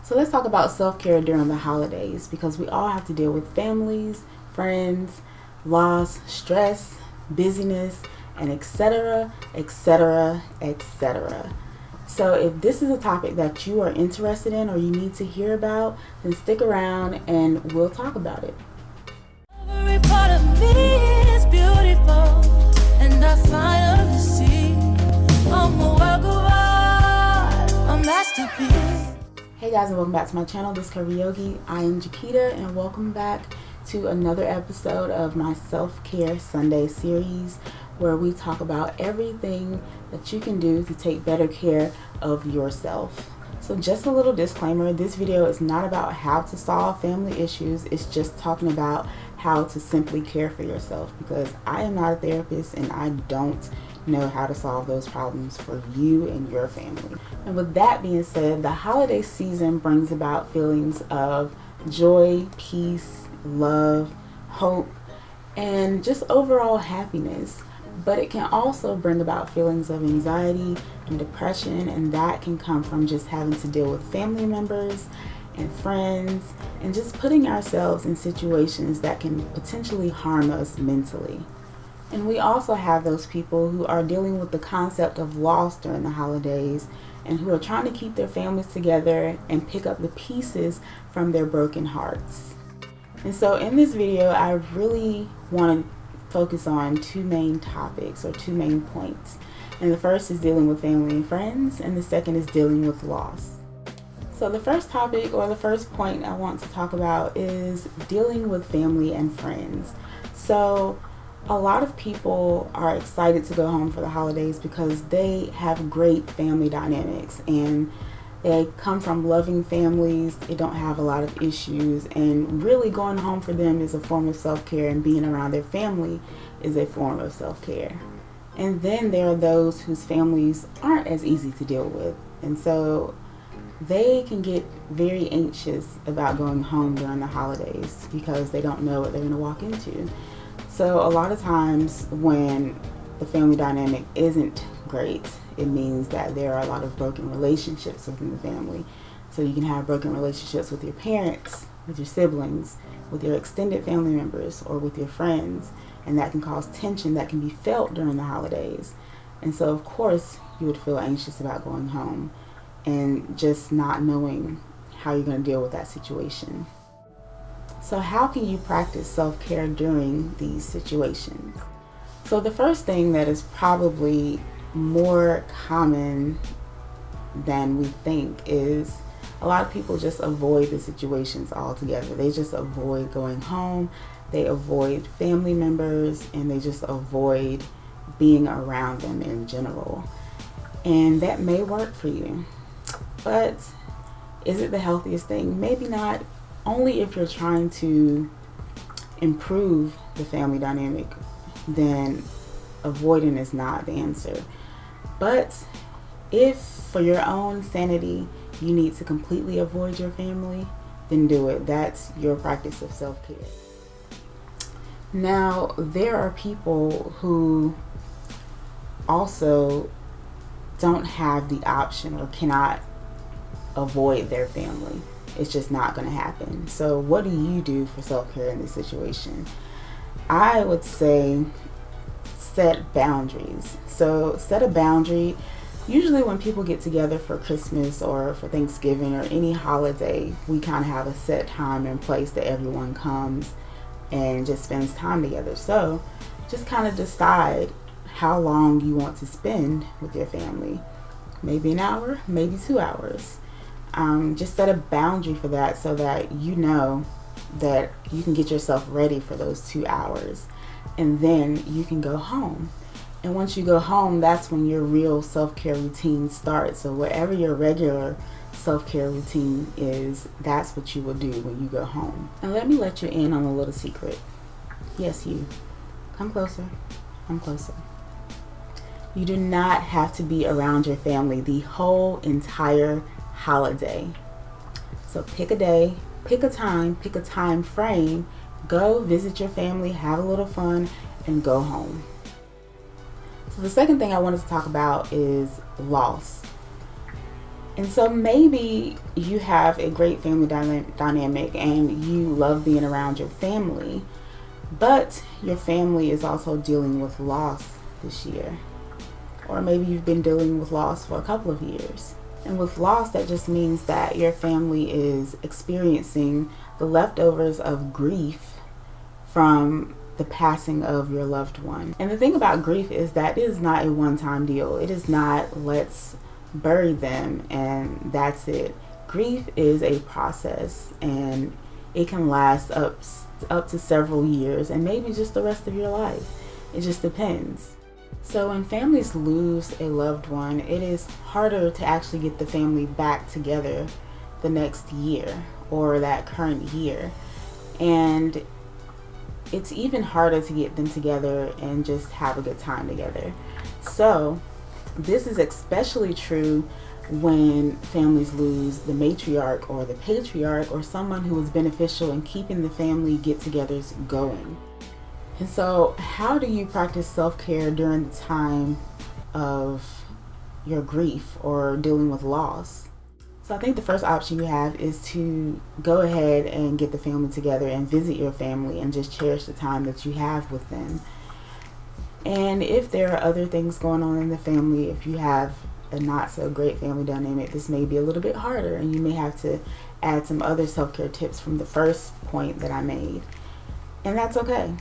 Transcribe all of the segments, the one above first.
So let's talk about self-care during the holidays, because we all have to deal with families, friends, loss, stress, busyness, and etc., etc., etc. So if this is a topic that you are interested in or you need to hear about, then stick around and we'll talk about it. Every part of me is beautiful, and I finally see I'm a work of art, a masterpiece. Hey guys, and welcome back to my channel. This is Curvi Yogi. I am Jakita, and welcome back to another episode of my self-care Sunday series, where we talk about everything that you can do to take better care of yourself. So just a little disclaimer, this video is not about how to solve family issues. It's just talking about how to simply care for yourself, because I am not a therapist and I don't know how to solve those problems for you and your family. And with that being said, the holiday season brings about feelings of joy, peace, love, hope, and just overall happiness. But it can also bring about feelings of anxiety and depression, and that can come from just having to deal with family members and friends and just putting ourselves in situations that can potentially harm us mentally. And we also have those people who are dealing with the concept of loss during the holidays and who are trying to keep their families together and pick up the pieces from their broken hearts. And so in this video, I really want to focus on two main topics or two main points. And the first is dealing with family and friends, and the second is dealing with loss. So the first topic or the first point I want to talk about is dealing with family and friends. So a lot of people are excited to go home for the holidays because they have great family dynamics and they come from loving families. They don't have a lot of issues, and really going home for them is a form of self-care, and being around their family is a form of self-care. And then there are those whose families aren't as easy to deal with, and so they can get very anxious about going home during the holidays because they don't know what they're going to walk into. So a lot of times when the family dynamic isn't great, it means that there are a lot of broken relationships within the family. So you can have broken relationships with your parents, with your siblings, with your extended family members, or with your friends, and that can cause tension that can be felt during the holidays. And so of course you would feel anxious about going home and just not knowing how you're going to deal with that situation. So how can you practice self-care during these situations? So the first thing that is probably more common than we think is a lot of people just avoid the situations altogether. They just avoid going home, they avoid family members, and they just avoid being around them in general. And that may work for you, but is it the healthiest thing? Maybe not. Only if you're trying to improve the family dynamic, then avoiding is not the answer. But if for your own sanity you need to completely avoid your family, then do it. That's your practice of self-care. Now, there are people who also don't have the option or cannot avoid their family. It's just not going to happen. So what do you do for self-care in this situation? I would say set boundaries. So set a boundary. Usually when people get together for Christmas or for Thanksgiving or any holiday, we kind of have a set time and place that everyone comes and just spends time together. So just kind of decide how long you want to spend with your family. Maybe an hour, maybe 2 hours. Just set a boundary for that so that you know that you can get yourself ready for those 2 hours, and then you can go home. And once you go home, that's when your real self-care routine starts. So whatever your regular self-care routine is, that's what you will do when you go home. And let me let you in on a little secret. Yes, you. Come closer. Come closer. You do not have to be around your family the whole entire holiday. So pick a day, pick a time frame, go visit your family, have a little fun, and go home. So the second thing I wanted to talk about is loss. And so maybe you have a great family dynamic and you love being around your family, but your family is also dealing with loss this year. Or maybe you've been dealing with loss for a couple of years. And with loss, that just means that your family is experiencing the leftovers of grief from the passing of your loved one. And the thing about grief is that it is not a one-time deal. It is not, let's bury them and that's it. Grief is a process, and it can last up to several years, and maybe just the rest of your life. It just depends. So when families lose a loved one, it is harder to actually get the family back together the next year or that current year. And it's even harder to get them together and just have a good time together. So this is especially true when families lose the matriarch or the patriarch or someone who was beneficial in keeping the family get-togethers going. And so how do you practice self-care during the time of your grief or dealing with loss? So I think the first option you have is to go ahead and get the family together and visit your family and just cherish the time that you have with them. And if there are other things going on in the family, if you have a not so great family dynamic, this may be a little bit harder, and you may have to add some other self-care tips from the first point that I made. And that's okay.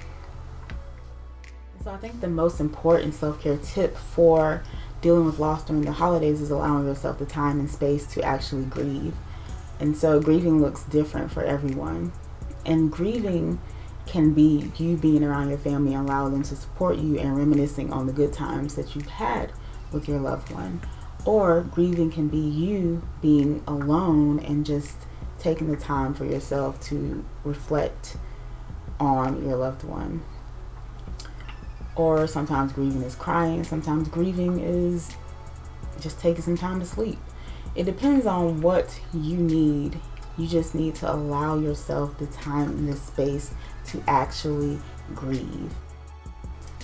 So I think the most important self-care tip for dealing with loss during the holidays is allowing yourself the time and space to actually grieve. And so grieving looks different for everyone. And grieving can be you being around your family and allowing them to support you and reminiscing on the good times that you've had with your loved one. Or grieving can be you being alone and just taking the time for yourself to reflect on your loved one. Or sometimes grieving is crying. Sometimes grieving is just taking some time to sleep. It depends on what you need. You just need to allow yourself the time and the space to actually grieve.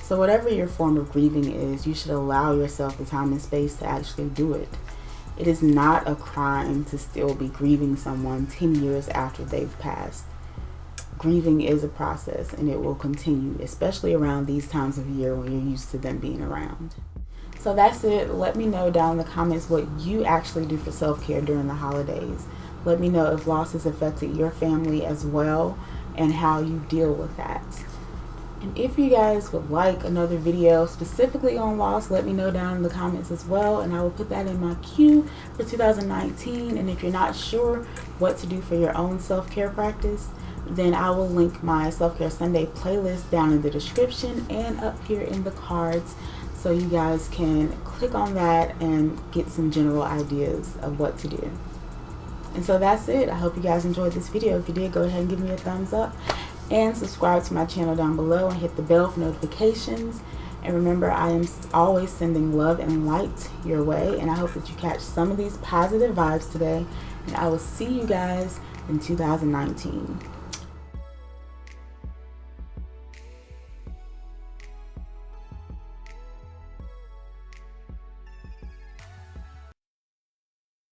So whatever your form of grieving is, you should allow yourself the time and space to actually do it. It is not a crime to still be grieving someone 10 years after they've passed. Grieving is a process, and it will continue, especially around these times of year when you're used to them being around. So that's it. Let me know down in the comments what you actually do for self-care during the holidays. Let me know if loss has affected your family as well and how you deal with that. And if you guys would like another video specifically on loss, let me know down in the comments as well, and I will put that in my queue for 2019. And if you're not sure what to do for your own self-care practice, then I will link my Self-Care Sunday playlist down in the description and up here in the cards, so you guys can click on that and get some general ideas of what to do. And so that's it. I hope you guys enjoyed this video. If you did, go ahead and give me a thumbs up and subscribe to my channel down below and hit the bell for notifications. And remember, I am always sending love and light your way, and I hope that you catch some of these positive vibes today, and I will see you guys in 2019.